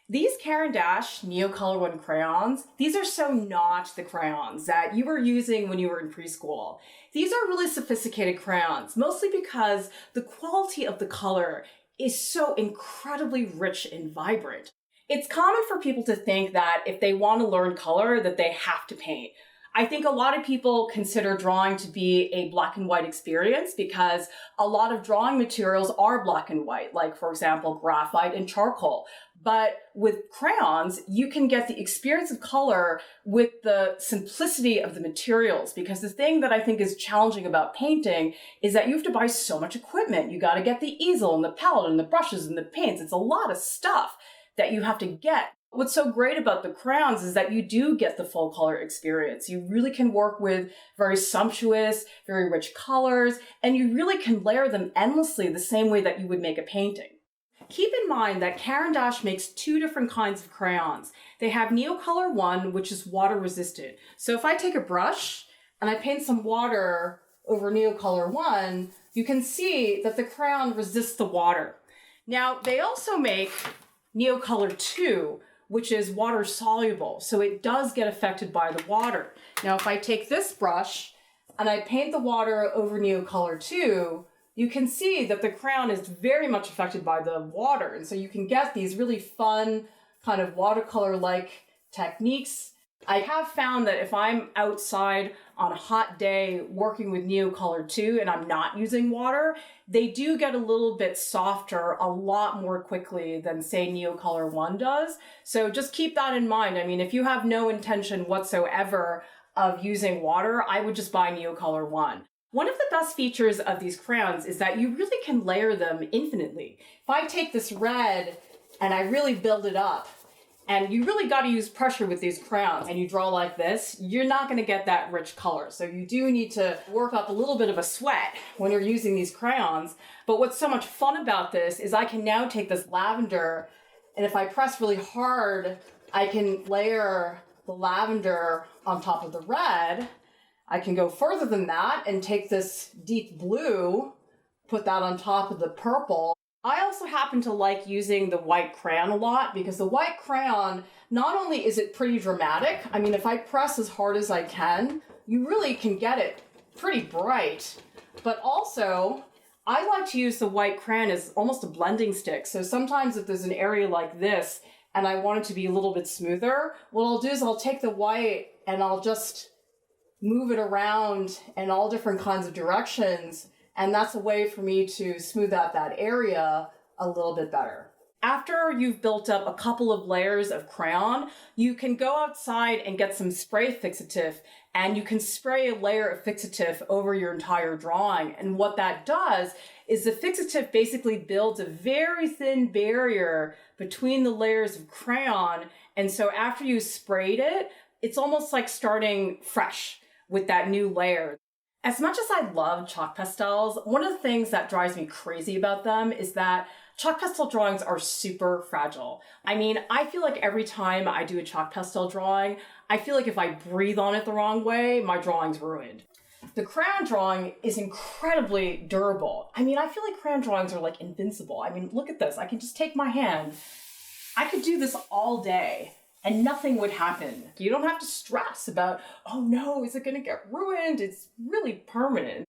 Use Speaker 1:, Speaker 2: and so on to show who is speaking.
Speaker 1: These Caran Neocolor I crayons, these are so not the crayons that you were using when you were in preschool. These are really sophisticated crayons, mostly because the quality of the color is so incredibly rich and vibrant. It's common for people to think that if they want to learn color, that they have to paint. I think a lot of people consider drawing to be a black and white experience because a lot of drawing materials are black and white, like, for example, graphite and charcoal. But with crayons, you can get the experience of color with the simplicity of the materials, because the thing that I think is challenging about painting is that you have to buy so much equipment. You got to get the easel and the palette and the brushes and the paints. It's a lot of stuff that you have to get. What's so great about the crayons is that you do get the full color experience. You really can work with very sumptuous, very rich colors, and you really can layer them endlessly the same way that you would make a painting. Keep in mind that Caran makes two different kinds of crayons. They have Neocolor I, which is water resistant. So if I take a brush and I paint some water over Neocolor I, you can see that the crayon resists the water. Now, they also make Neocolor II, which is water soluble, so it does get affected by the water. Now, if I take this brush and I paint the water over Neocolor II, you can see that the crayon is very much affected by the water. And so you can get these really fun kind of watercolor-like techniques. I have found that if I'm outside on a hot day working with Neocolor II and I'm not using water, they do get a little bit softer a lot more quickly than, say, Neocolor I does. So just keep that in mind. I mean, if you have no intention whatsoever of using water, I would just buy Neocolor I. One of the best features of these crayons is that you really can layer them infinitely. If I take this red and I really build it up, and you really got to use pressure with these crayons, and you draw like this, you're not going to get that rich color. So you do need to work up a little bit of a sweat when you're using these crayons. But what's so much fun about this is I can now take this lavender, and if I press really hard, I can layer the lavender on top of the red. I can go further than that and take this deep blue, put that on top of the purple. I also happen to like using the white crayon a lot because the white crayon, not only is it pretty dramatic, I mean, if I press as hard as I can, you really can get it pretty bright, but also I like to use the white crayon as almost a blending stick. So sometimes if there's an area like this and I want it to be a little bit smoother, what I'll do is I'll take the white and I'll just move it around in all different kinds of directions. And that's a way for me to smooth out that area a little bit better. After you've built up a couple of layers of crayon, you can go outside and get some spray fixative, and you can spray a layer of fixative over your entire drawing. And what that does is the fixative basically builds a very thin barrier between the layers of crayon. And so after you sprayed it, it's almost like starting fresh with that new layer. As much as I love chalk pastels, one of the things that drives me crazy about them is that chalk pastel drawings are super fragile. I mean, I feel like every time I do a chalk pastel drawing, I feel like if I breathe on it the wrong way, my drawing's ruined. The crayon drawing is incredibly durable. I mean, I feel like crayon drawings are like invincible. I mean, look at this. I can just take my hand. I could do this all day and nothing would happen. You don't have to stress about, oh no, is it gonna get ruined? It's really permanent.